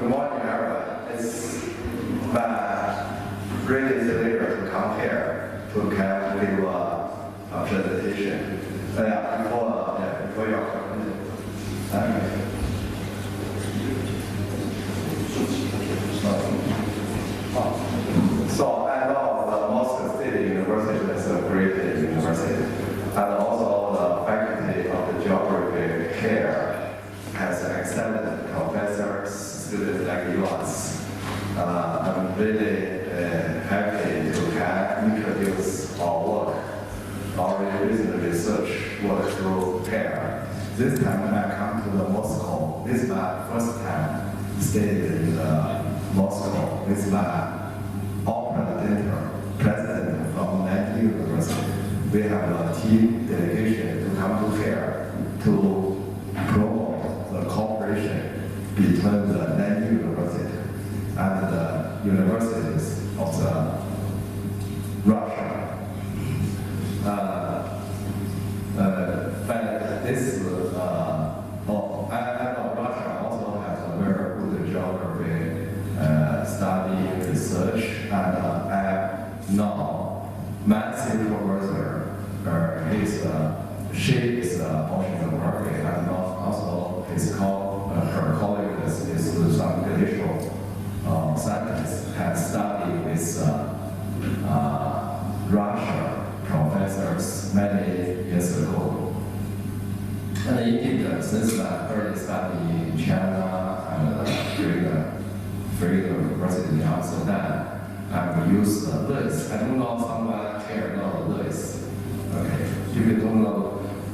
Good morning, everyone. It's my really pleasure to come here to give a presentation. Before your So I know the Moscow State University is a great university, and also the faculty of the geography here has excellent professors, students like you. I'm really happy to have introduced our work, our recent research work through here. This time when I come to the Moscow, this is my first time staying in Moscow. This is my president from Nanjing University. We have a team delegation to come to here to promote the cooperation between the Nanjing University and the universities of Russia. But this, I know Russia also has a very good geography study, research, and I know massive professor, she is oceanography, and also her colleague is some glacial scientist, has studied with Russia professors many years ago. And indeed, since my early study in China and Freedom University in Amsterdam, I've used Lewis. I don't know someone here know Lewis. Okay, if you don't know,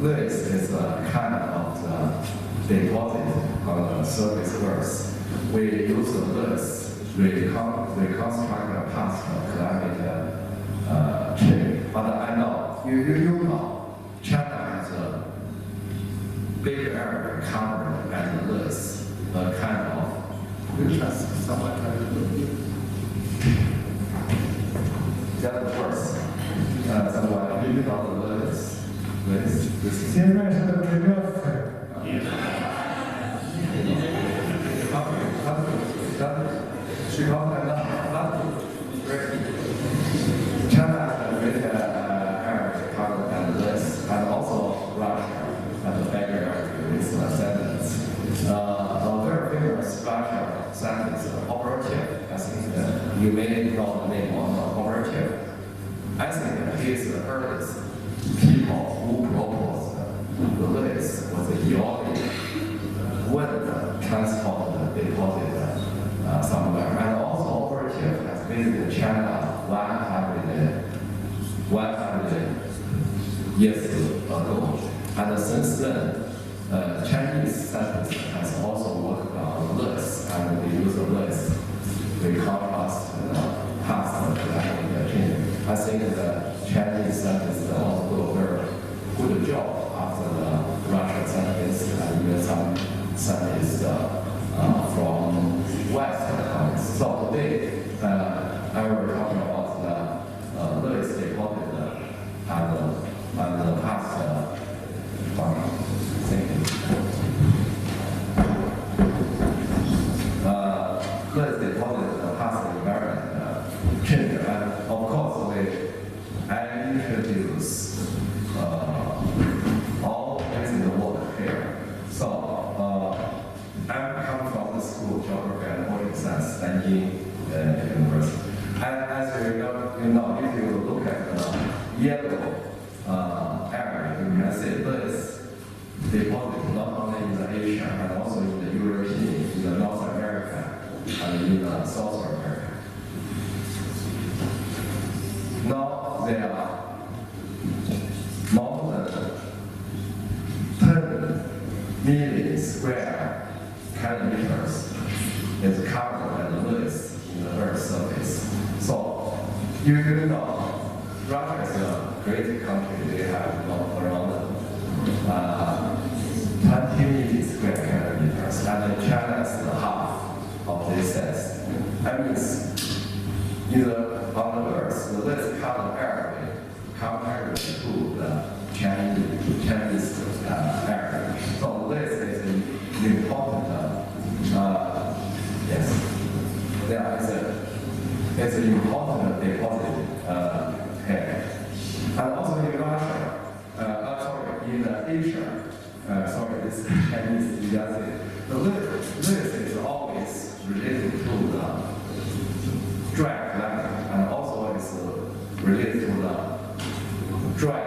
Lewis is a kind of the deposit on the surface Earth. We use Lewis, reconstruct the past climate change. But I know, you know, China has a big area covered by Lewis, a kind of someone trying to do it. That works. Someone really know the Lewis. Всем нравится придется. China has a great area covered by Lewis, and also Russia has a big area with sentence. A very famous Russian scientist, operative, I think you may know the name of operative. I think he is the earliest people who proposed the Lewis was a geology when transport deposit somewhere. And also operative has visited China 100 years ago. And since then, Chinese scientists has also worked on Lewis, and we use Lewis. We contrast the past climate change. I think the Chinese scientists also do a very good job after the Russian scientists and even some scientists from West. So today, I will talk about the Lewis deposit and the past. Thank you. Lewis deposit the past environment change, and of course I introduce all basic work here. So I come from the school of geography and political science Nanjing University. And as you know, if you look at the yellow area, you can see Lewis deposit not only in the Asia and also in the European, in the North America, and in the South America. Now there are more than 10 million square kilometers is covered by the Lewis in the Earth's surface. So you know, Russia is a great country. They have around 20 million square kilometers, and China is the half of this size. That means on the Earth, the Lewis covered area compared to the Chinese area. So Lewis is an important, yes, it's an important deposit here. And also in Russia, in Asia, this is Chinese, the list is always related to the dry climate, and also it's related to the dry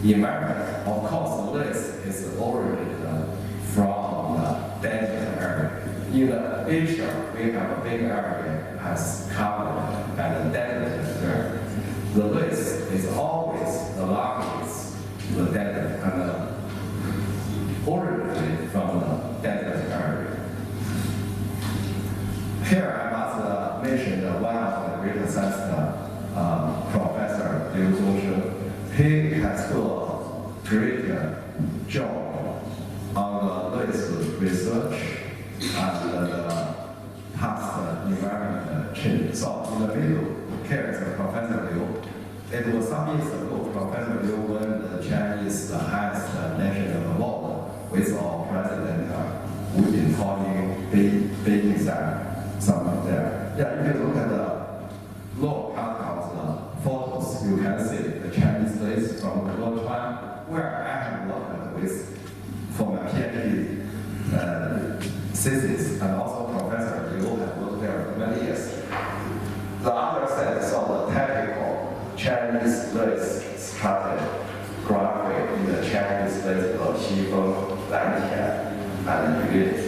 environment. Of course, the list is originated from the desert area. In Asia, we have a big area has covered by the desert area. The list is always the largest, the desert, and originated from the desert area. Here I must mention one of the great ancestors, Professor Liu Zhongsheng. He has done a great job on the list research and the past environment change. So in the video, here is Professor Liu. It was some years ago, Professor Liu won the Chinese highest national award with our president Wu Jintao in Beijing somewhere there. Yeah, if you look at the lower part of the photos, you can see the Chinese place from the Luochuan, where I have worked with for my PhD thesis, and also Professor Liu has worked there for many years. The other side saw the typical Chinese list stratigraphy in the Chinese list of Xifeng, Lantian, and Yulin.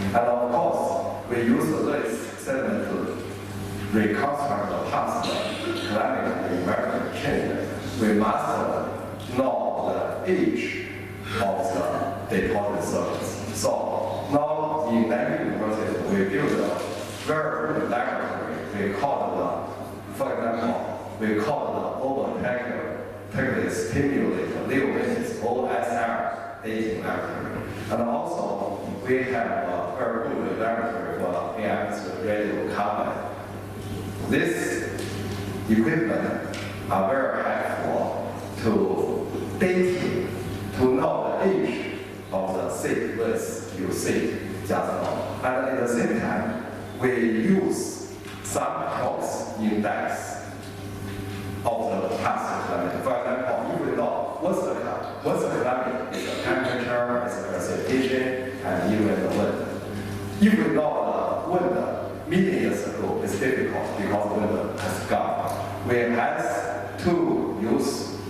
And of course, we use the list sediment to reconstruct the past climate and environment change. We must know the age of the deposit surface. So now in Nanjing University, we built a very good laboratory. We call it, for example, we call it overtechnically stimulated Leo-based OSR dating laboratory. And also, we have a very good laboratory for AMS radio carbon. This equipment are very helpful to dating, to know the age of the seed list you see just now. And at the same time, we use some close index of the past climate. For example, if we know what's the climate, is the temperature, is the precipitation, and even the wind. If we know the wind many years ago, it's difficult because wind has gone. We have to use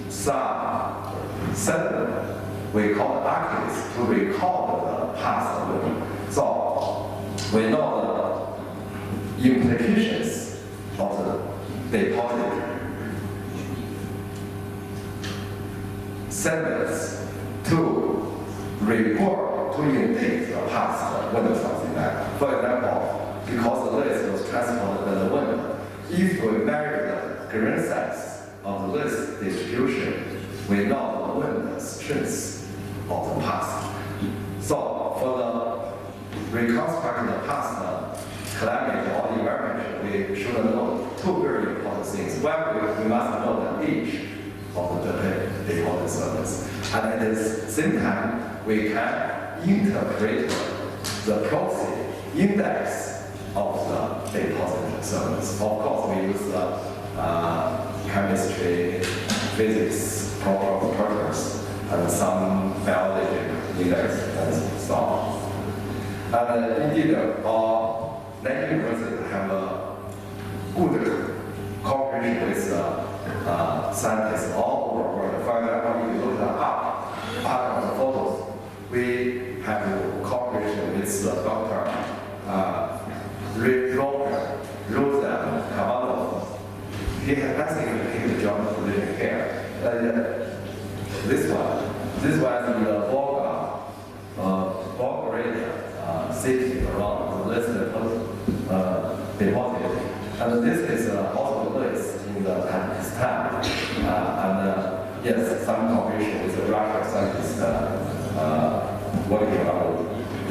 some sediment we call archives to record the past wind. So we know the implications of the deposit sediments to report, to indicate the past wind or something like that. For example, because the list was transported by the wind, if we measure the grain size of the list distribution, we know the wind strength of the past. So for the reconstructing the past climate or environment, we should know two very important things. One, we must know the age of the deposit surface. And at the same time, we can interpret the proxy index of the deposit surface. Of course, we use chemistry, physics, properties, and some biology index and so on. And indeed, our Nanjing University have a good cooperation with scientists all over the world. For example, if you look at part of the photos, we have cooperation with Dr. Rosa Cavallo. He has actually the job of living here. This one is in the Bulgaria city around the listed deposit. And this is also a list in the Pakistan. And yes, some cooperation with the Russian scientists working on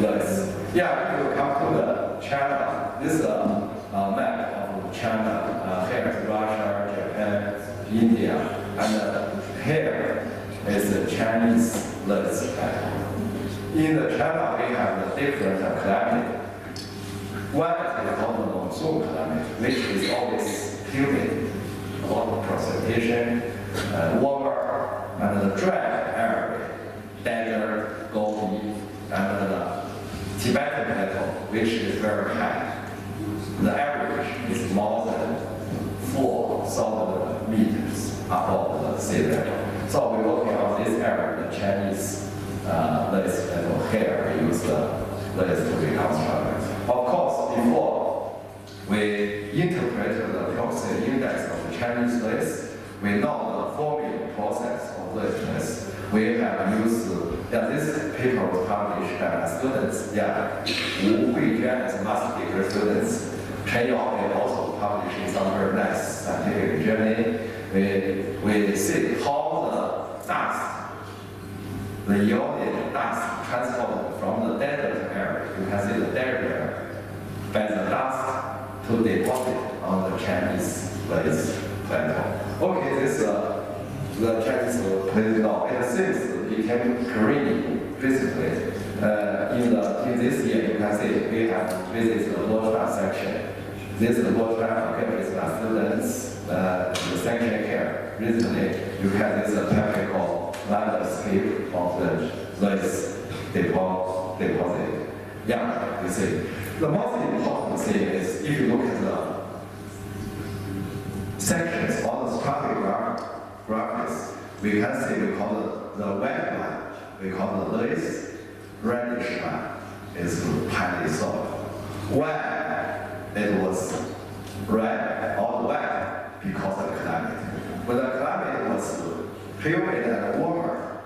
this. Yeah, if you come to the China, this is a map of China. Here is Russia, Japan, India, and here is the Chinese list. In the China, we have the different climate. One is called the monsoon climate, which is always humid, a lot of precipitation, warmer, and the dry area, desert, gold, and the Tibetan plateau, which is very high. The average is more than 4,000 meters above the sea level. So we're working on this area, the Chinese list level here, we use the list to reconstruct. Of course, before we interpret the proxy index of the Chinese list, we know the forming process of this list. We have used, this paper was published by students, Wu Huijuan as master degree students. Chen Yao also published in some very nice scientific journal. We see how the dust, the ionic dust transported from the desert area, you can see the desert area, by the dust to deposit on the Chinese list plateau. Okay, this the Chinese plateau. It seems it became green recently. In this year, you can see we have visited the Lotra section. This is the Lotra, okay, with my students, the section here. Recently, you have this typical landscape of the list deposit. Yeah, you see. The most important thing is if you look at the sections on the stratigraphics, we can see we call it the white line, we call the list reddish line is highly soil. Why it was red or white? Because of the climate. When the climate was humid and warmer,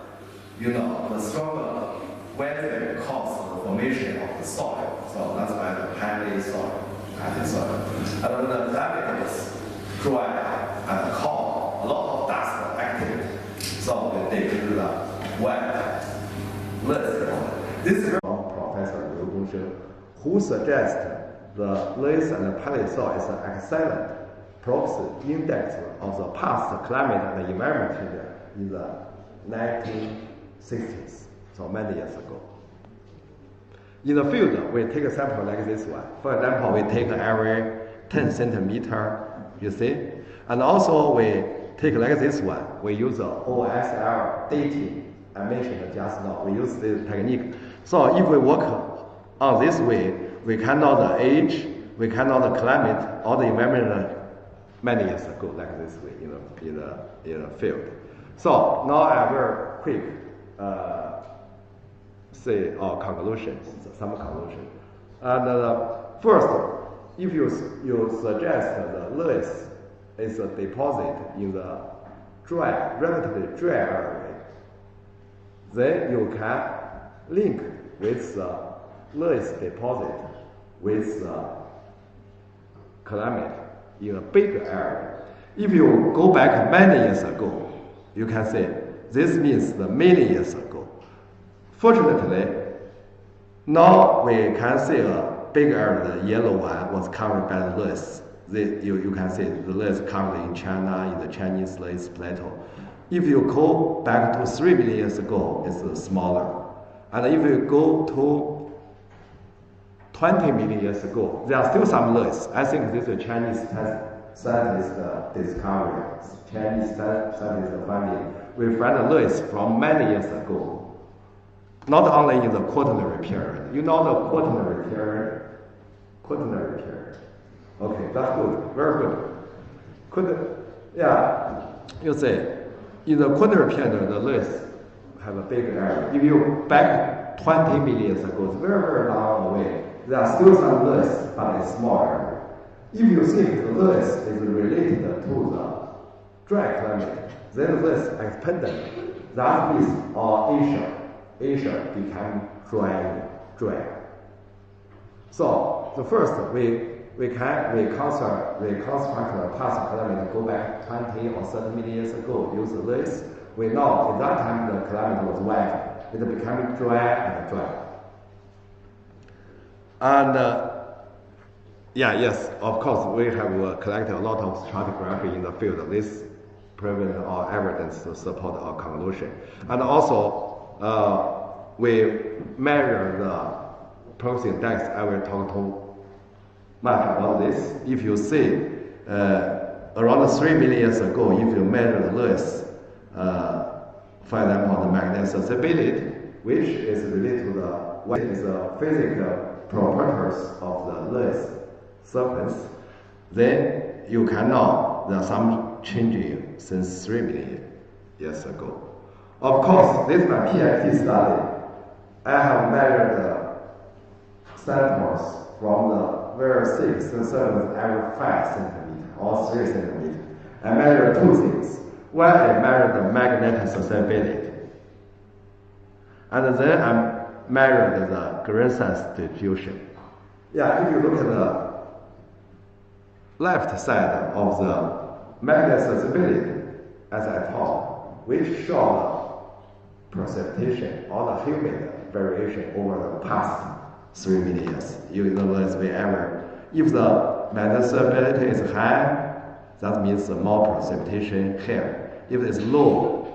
you know, the stronger weather caused the formation of the soil. So that's why the highly soil. And when the climate was dry and cold, a lot of dust activity. So they do the wet list. This is from Professor Liu Gongsheng, who suggests the list and paleosoil is an excellent proxy index of the past climate and environment in the 1960s, so many years ago. In the field, we take a sample like this one. For example, we take every 10 centimeter, you see? And also we take like this one. We use the OSL dating. I mentioned just now. We use this technique. So if we work on this way, we can know the age, we can know the climate, or the environment many years ago, like this way in the field. So now I will quick say our conclusions, some conclusion. And first, if you suggest the list is a deposit in the dry, relatively dry area, then you can link with the list deposit with the climate in a big area. If you go back many years ago, you can say this means the many years ago. Fortunately, now we can see a big area, the yellow one was covered by the list. You can see the list covered in China, in the Chinese list plateau. If you go back to 3 million years ago, it's smaller. And if you go to 20 million years ago, there are still some lists. I think this is Chinese scientist discovery, Chinese scientist finding. We find a list from many years ago. Not only in the quaternary period. You know the quaternary period? Quaternary period. Okay, that's good. Very good. You say, in the quaternary period, the list have a big area. If you back 20 million years ago, it's very, very long away. There are still some lists, but it's smaller. If you think the list is related to the dry climate, then the list expanded. That means Asia became dry. So the first we can reconstruct the past climate, go back 20 or 30 million years ago, use the list. We know at that time the climate was wet, it became dry and dry. And yes, of course, we have collected a lot of stratigraphy in the field. This provides our evidence to support our conclusion. And also, we measure the proxy index. I will talk to much about this. If you see around 3 million years ago, if you measure the Lewis, for example, the magnetic susceptibility, which is related to what is the physical properties of the Lewis surface, then you can know there are some changing since 3 million years ago. Of course, this is my PhD study. I have measured the samples from the very thick surface every 5 centimeters or 3 centimeters. I measured two things. One, I measured the magnetic susceptibility. And then I measured the grain size distribution. Yeah, if you look at the left side of the magnetic susceptibility, as I taught, which show the precipitation or the humid variation over the past 3 million years. In other words, if the magnetic susceptibility is high, that means more precipitation here. If it's low,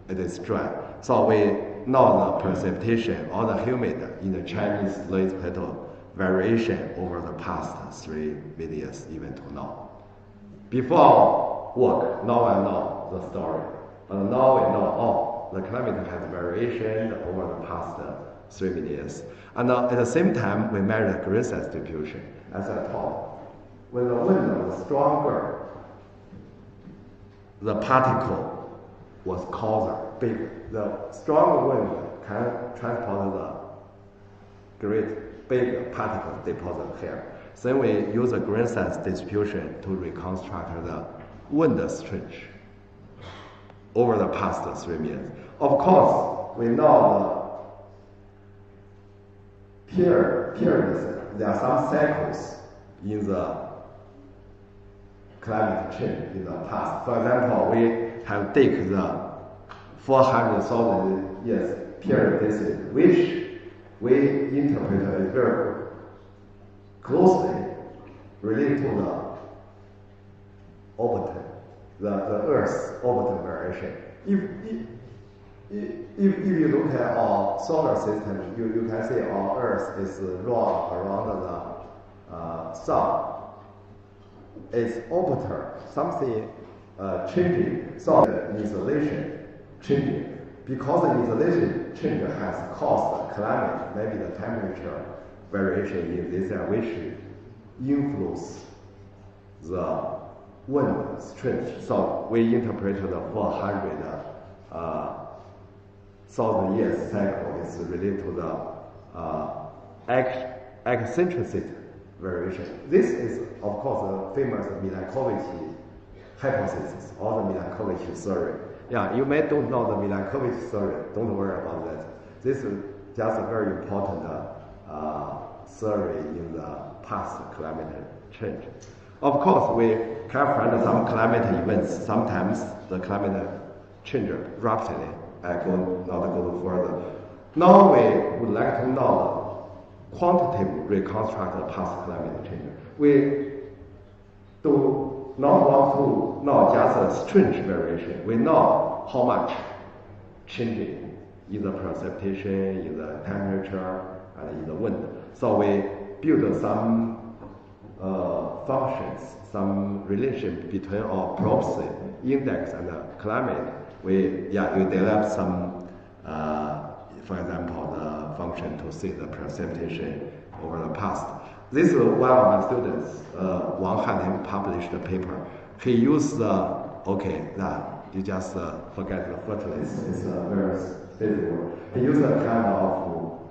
it is dry. So we know the precipitation or the humid in the Chinese late plateau variation over the past 3 million years, even to now. Before work, now I know the story. But now we know, the climate has variation over the past 3 million years. And at the same time, we measure the grain size distribution, as I taught. When the wind was stronger, the particle was closer, bigger. The stronger wind can transport the great big particles deposited here. Then we use the grain size distribution to reconstruct the wind strength over the past 3 million. Of course, we know the periods. There are some cycles in the climate change in the past. For example, we have taken the 400,000 years period, which we interpret as very closely related to the orbit, the Earth's orbital variation. If you look at our solar system, you can see our Earth is rolled around the Sun. Its orbital, something changing, so the insulation changing. Because the insulation change has caused the climate, maybe the temperature variation in this area, which influence the wind strength. So we interpret the 400,000 years cycle is related to the eccentricity variation. This is, of course, the famous Milankovitch hypothesis or the Milankovitch theory. Yeah, you may don't know the Milankovitch theory. Don't worry about that. This is just a very important theory in the past climate change. Of course, we can find some climate events. Sometimes the climate change rapidly. I will not go further. Now we would like to know the quantitative reconstruct the past climate change. We do not want to know just a strange variation. We know how much changing in the precipitation, in the temperature, and in the wind. So we build some functions, some relation between our props index and the climate. We develop some, for example, the function to see the precipitation over the past. This is one of my students, Wang Hanting, published a paper. He used you just forget the fertility. It's very physical. He used a kind of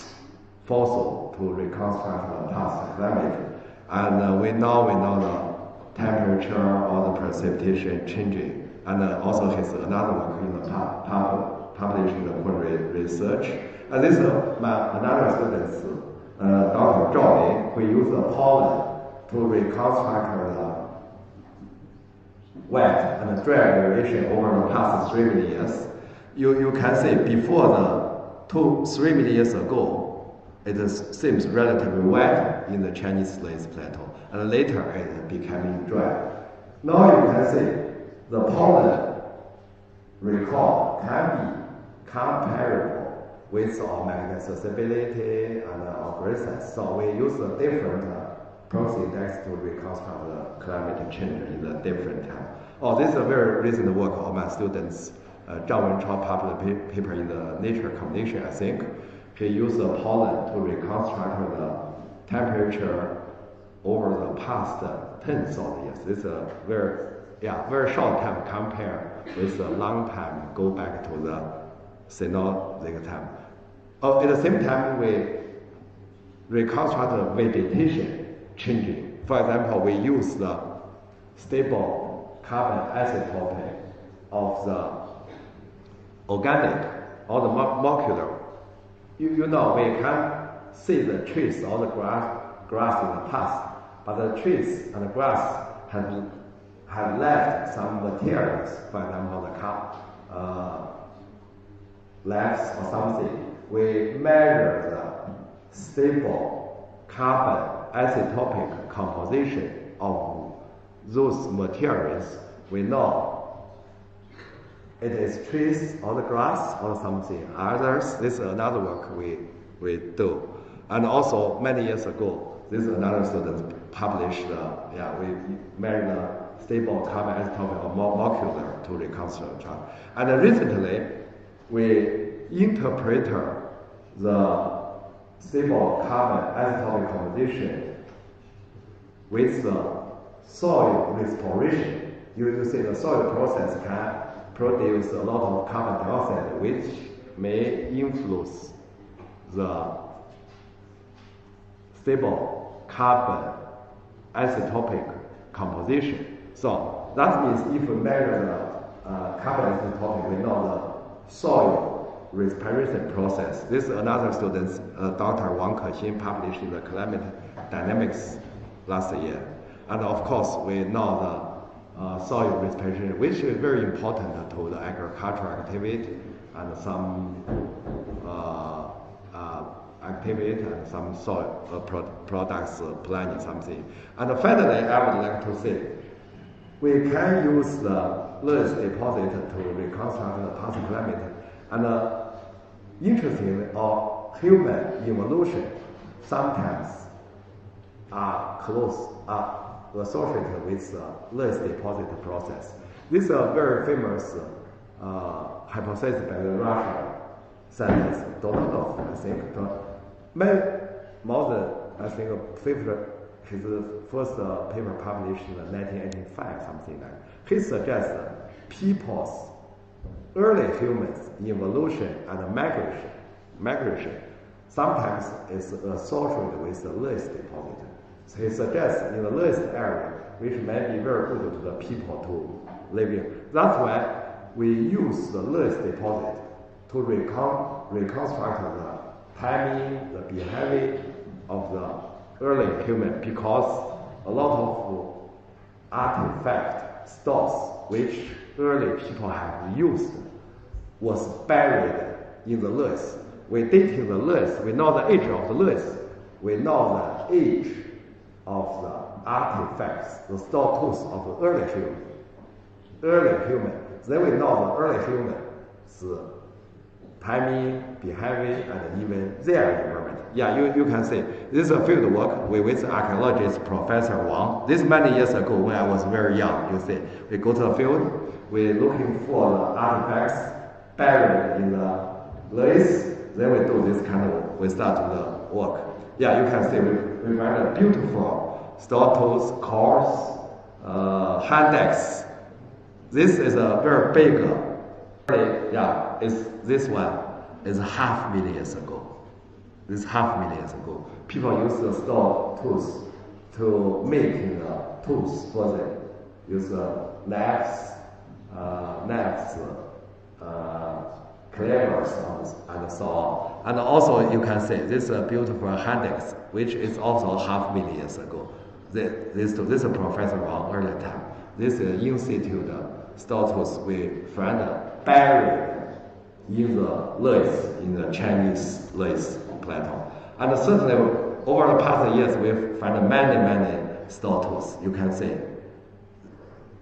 fossil to reconstruct the past climate, and we know the temperature or the precipitation changing. And also his another work in the published in the query research. And this is another student, Dr. Zhao, who used the pollen to reconstruct the wet and dry variation over the past 3 million years. You can see before the 2-3 million years ago, it seems relatively wet in the Chinese late plateau, and later it became dry. Now you can see the pollen record can be comparable with our magnetic susceptibility and our grain size. So we use a different proxy index to reconstruct the climate change in the different time. Oh, this is a very recent work of my students. Zhang Wenchao published paper in the Nature Communication, I think. He used the pollen to reconstruct the temperature over the past tens of years. This is a very short time compared with a long time go back to the Cenozoic time. At the same time, we reconstruct the vegetation changing. For example, we use the stable carbon isotope of the organic or the molecular. You know, we can see the trees or the grass in the past, but the trees and the grass have left some materials, for example, the leaves or something. We measure the stable carbon isotopic composition of those materials. We know it is trees or the grass or something others. This is another work we do. And also many years ago, this is another student published, we measured the stable carbon isotope of molecular to reconstruct. And recently, we interpret the stable carbon isotopic composition with the soil restoration. You see the soil process can produce a lot of carbon dioxide, which may influence the stable carbon isotopic composition. So that means if we measure the carbon isotopic, we know the soil respiration process. This is another student, Dr. Wang Kexin, published in the Climate Dynamics last year. And of course, we know the soil respiration, which is very important to the agricultural activity and some activity and some soil products planting something. And finally, I would like to say, we can use the Lewis deposit to reconstruct the past climate. And interestingly, human evolution sometimes are associated with the Lewis deposit process. This is a very famous hypothesis by the Russian scientist Donatov, I think. I think his first paper published in 1985, something like that. He suggests that people's early humans evolution and migration sometimes is associated with the Lewis deposit. So he suggests in the Lewis area, which may be very good to the people to live in. That's why we use the Lewis deposit to reconstruct the timing, the behavior of the early human, because a lot of artifact stores which early people have used was buried in the Lewis. We dating the Lewis, we know the age of the Lewis, we know the age of the artifacts, the store tools of the early human. Then we know the early human's timing, behavior, and even their environment. Yeah, you can see this is a field work with archaeologist Professor Wang. This many years ago when I was very young. You see, we go to the field, we're looking for the artifacts buried in the Lewis. Then we do this kind of, we start the work. Yeah, you can see we find a beautiful store tools, cores, hand decks. This is a very big, this one is 500,000 years ago. This 500,000 years ago. People use the store tools to make the tools for them. Use knives, clavers, and so on. And also you can see this is a beautiful handix, which is also 500,000 years ago. This is Professor Wang early time. This is in situ store tools we find buried in the Lewis, in the Chinese Lewis plateau. And certainly over the past years we find many store tools. You can see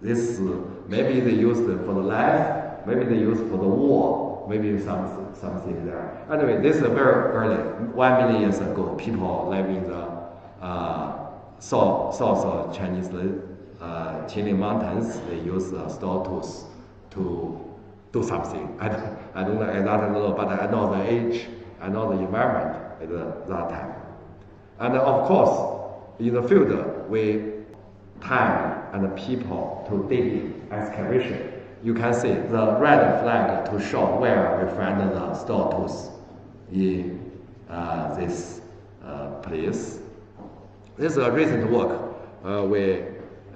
this, maybe they used for the life, maybe they used for the war, maybe something there. Anyway, this is very early, 1 million years ago, people live in the south Chinese Qinling Mountains, they use store tools to do something. I don't know exactly know, but I know the age, I know the environment at that time. And of course, in the field, we time and people to dig excavation. You can see the red flag to show where we find the store tools in this place. This is a recent work. We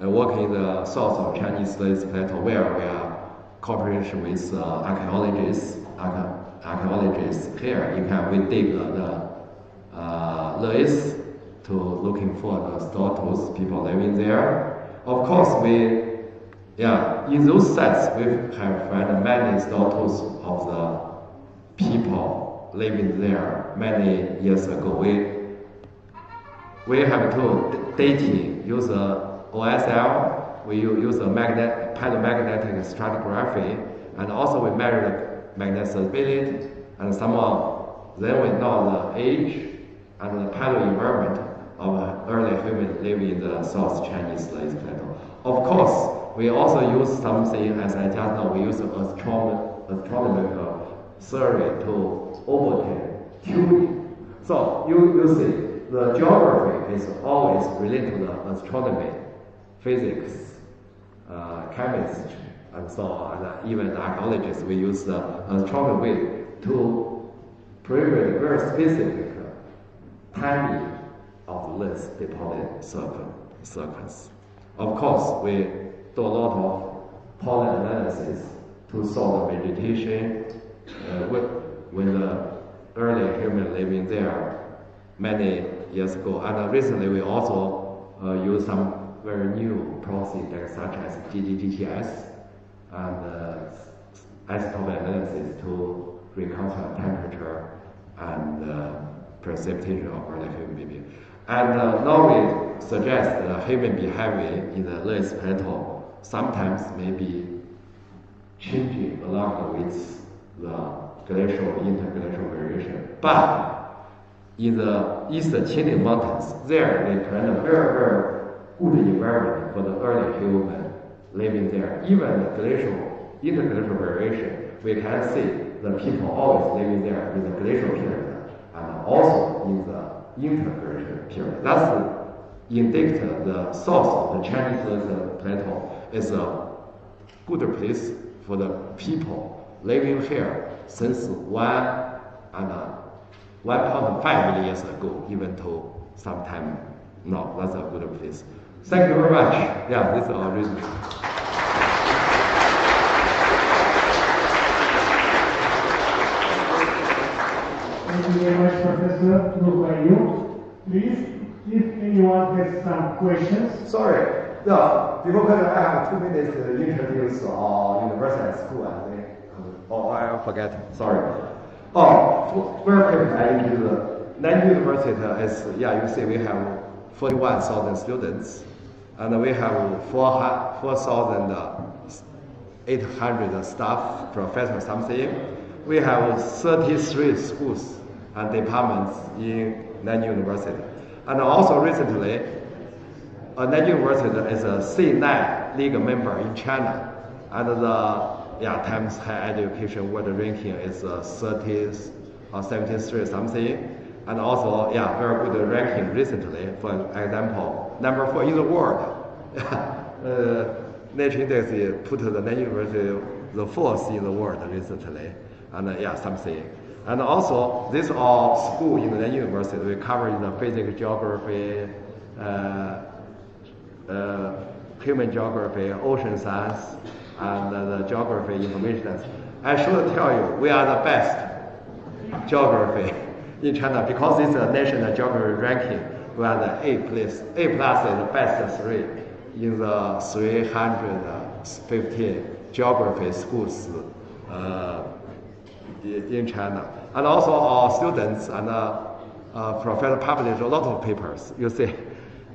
work in the south of Chinese plateau where we are cooperation with archaeologists. Archaeologists here, we dig the Lewis to looking for the store tools, people living there. Of course, in those sites we have found many store tools of the people living there many years ago. We have to dating, use OSL, we use a paramagnetic stratigraphy, and also we measure the magnetizability, and then we know the age and the paleo environment of early human living in the South Chinese plateau. Of course, we also use something, as I just know, we use astronomical theory to obtain tuning. So you see, the geography is always related to the astronomy, physics, chemistry, and so on. And even archaeologists, we use the astronomy to predict very specific timing of this deposit sequence. Of course, we do a lot of pollen analysis to solve the vegetation when the early human living there many years ago. And recently we also use some very new processes such as GGGTS and isotope analysis to reconstruct temperature and precipitation of early human baby. And now we suggest that human behavior in the Lewis plateau sometimes may be changing along with the glacial interglacial variation. But in the eastern Qinling Mountains, there they create a very, very good environment for the early human living there. Even the glacial interglacial variation, we can see the people always living there in the glacial period and also in the interglacial period. That's indicate the south of the Chinese plateau is a good place for the people living here since 1.5 million years ago, even to some time now. That's a good place. Thank you very much. Yeah, this is our reason. Thank you very much, Professor Huayu. Please, if anyone has some questions. Sorry. Yeah, before question, I have 2 minutes to introduce our university and school. I forget. Sorry. Very quickly, I introduce the Nanjing University is, you see we have 41,000 students, and we have 4,800 staff, professors, something. We have 33 schools and departments in Nanjing University. And also recently, Nanjing University is a C9 league member in China, and the Times Higher Education World Ranking is 30th or 73 something, and also very good ranking recently. For example, number 4 in the world. Nature Index put the Nanjing University the 4th in the world recently, and something. And also, these are schools in the Nanjing University. We cover the physics, geography, human geography, ocean science, and the geography information science. I should tell you, we are the best geography in China because it's a national geography ranking. We are the A plus. A plus is the best 3 in the 350 geography schools in China. And also our students and professors published a lot of papers. You see,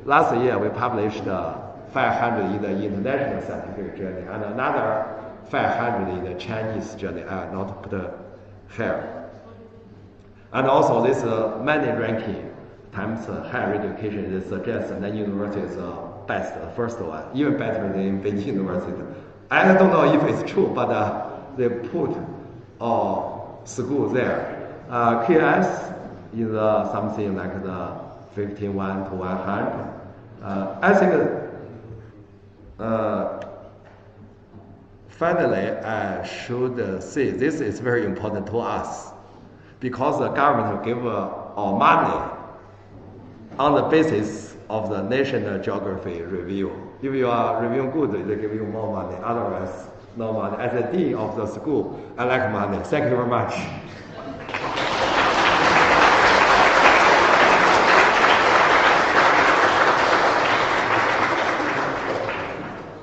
last year we published 500 in the international scientific journal and another 500 in the Chinese journal. I will not put here. And also this many ranking times higher education, they suggest that university is the best, the first one, even better than Beijing University. I don't know if it's true, but they put school there. KS is something like the 51 to 100. I think finally I should say this is very important to us because the government will give our money on the basis of the National Geography review. If you are reviewing good, they give you more money. Otherwise, no money. As a dean of the school, I like money. Thank you very much.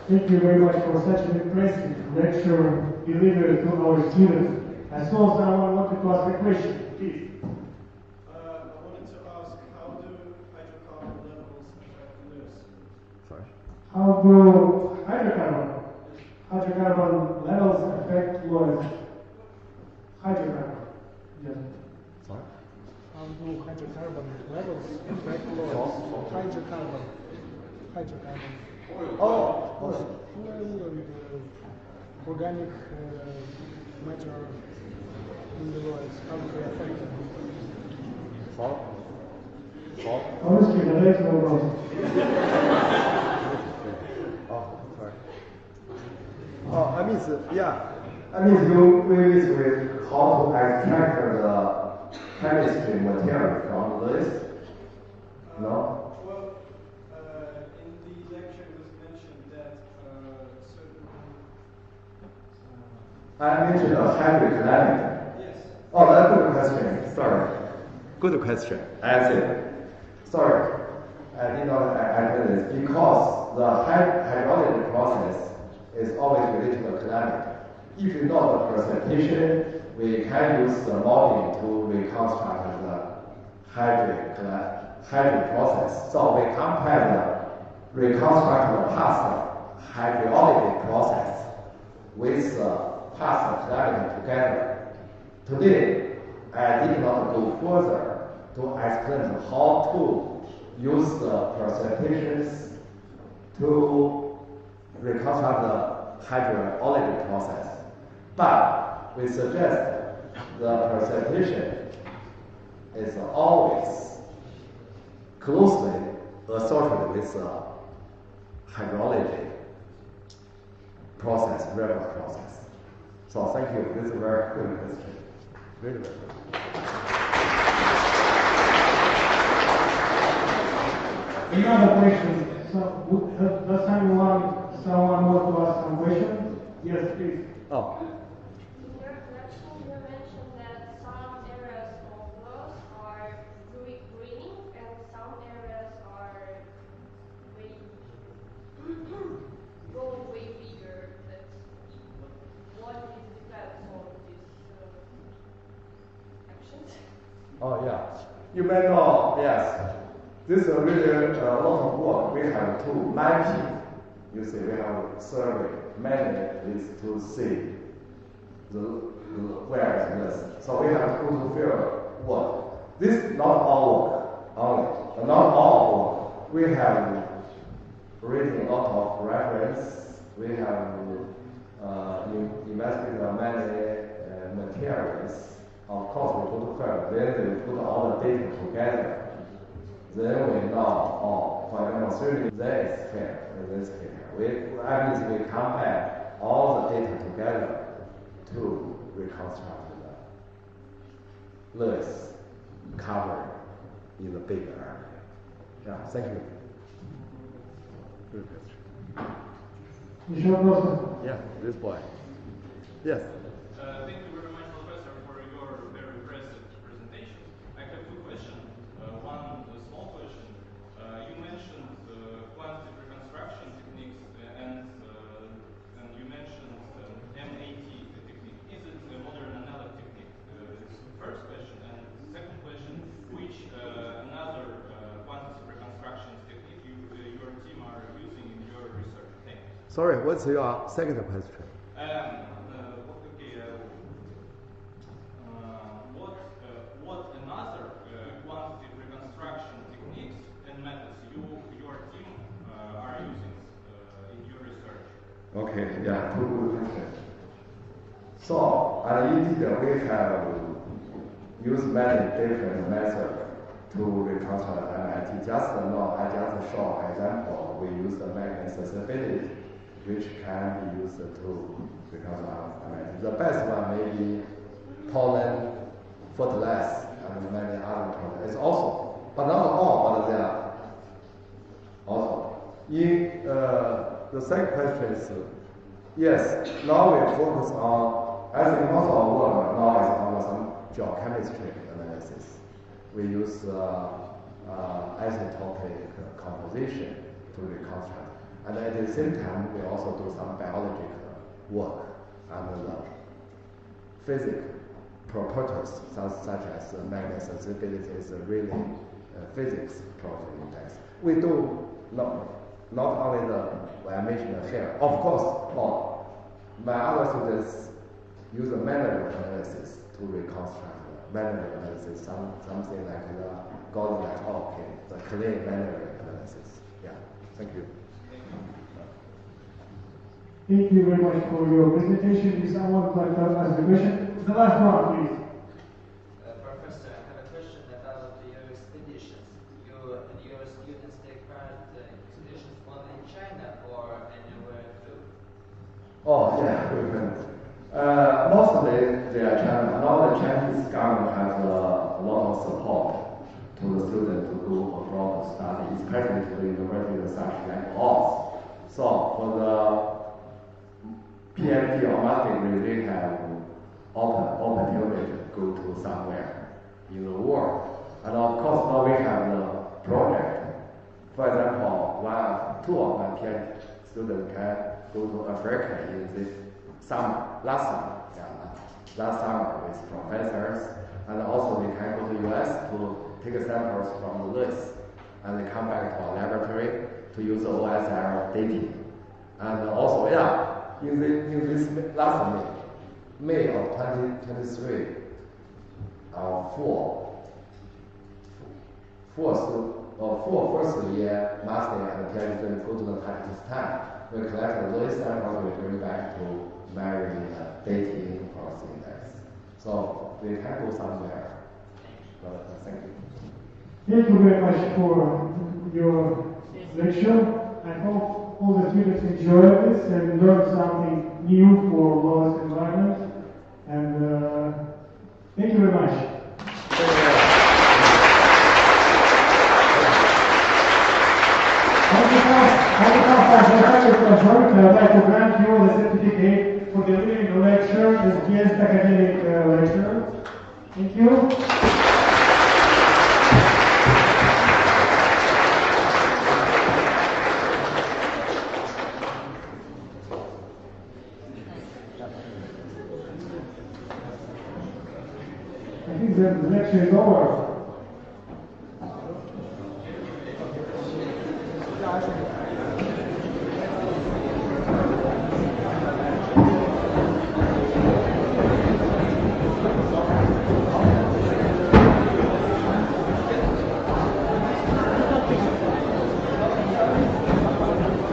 Thank you very much for such an impressive lecture delivered to our students. As soon as someone wanted to ask a question, please. I wanted to ask, how do hydrocarbon levels affect Lewis? Sorry? How do hydrocarbon levels affect Lewis? Hydrocarbon. Yes. Sorry? How do hydrocarbon levels affect Lewis? Hydrocarbon. Oil and organic matter in the Lewis. How do they affect them? Salt? Honestly, the next one was. Sorry. I mean, you with how to extract the chemistry material from this? No? Well, in the lecture it was mentioned that certain... I mentioned a hydrodynamic. Yes. Oh, that's a good question. Sorry. Good question. I see. Sorry. I did not answer this because the hydrolytic process is always related to climate. If you know the precipitation, we can use the modeling to reconstruct the hydric process. So we compare the reconstruct the past hydrolytic process with the past climate together. Today, I did not go further to explain how to use the precipitations to reconstruct the hydrolytic process. But we suggest the precipitation is always closely associated with the hydrology process, river process. So thank you. This is a very good question. Very well. Another question. So, does someone want to ask some questions? Yes, please. Oh. In your lecture, you mentioned that some areas of loss are greening and some areas are way going way bigger. What is the depends on these actions? Oh yeah. You may know, yes. This is really a lot of work. We have to mapping. You see, we have survey many is to see where is this. So we have to field work. This not all work only, not all work. We have reading a lot of reference. We have investigated many materials. Of course, we go to field. Then we put all the data together. Then we know, for example, 3 this here, this here. That means we compare all the data together to reconstruct the Lewis covered in the big area. Yeah, thank you. Good question. Еще вопросы? Yeah, this boy. Yes. Thank you very much, Professor, for your very impressive presentation. I have 2 questions. One small question. You mentioned quantitative reconstruction techniques and you mentioned MAT technique. Is it a modern analog technique? It's the first question. And second question, which another quantitative reconstruction technique your team are using in your research? Thank you. Sorry, what's your second question? What another quantitative reconstruction Okay, yeah, two good questions. So, indeed, we have used many different methods to reconstruct MIT. Just now, I just show an example. We use the magnet susceptibility, which can be used to reconstruct MIT. The best one may be pollen, footless, and many other products. It's also, but not all, but they are also. In the second question is, yes, now we focus on, I think most of our work now is on some geochemistry analysis. We use isotopic composition to reconstruct. And at the same time, we also do some biological work and the physics properties, such as magnet susceptibility is really physics property index. We do not only what I mentioned here. Of course, my other students use the mineral analysis to reconstruct mineral analysis, something like the golden the clay mineral analysis. Yeah, thank you. Thank you very much for your presentation. Is someone like to ask a question? The last one, please. Professor, I have a question about your expeditions. You and your students take part in expeditions only in China or anywhere too? Oh, yeah, we can. Mostly they are China. Now the Chinese government has a lot of support to the students to go abroad to study, especially to the universities such like us. So for the PhD or master degree, they have opportunity to go to somewhere in the world. And of course now we have the project. For example, two of my PhD students can go to Africa in this summer, last summer with professors, and also they can go to the US to take samples from the list, and they come back to our laboratory to use the OSL dating. And also, in this last May of 2023, our four first year master and PhD students go to the Pakistan. We collect the samples we bring back to marry dating cross index. So we can go somewhere. Thank you. Thank you very much for your lecture. I hope all the students enjoyed this and learned something new for Lowest environment. And thank you very much. On behalf of the faculty of Geography, I would like to grant you the certificate for delivering the lecture as guest academic lecturer. Thank you. I think the lecture is over.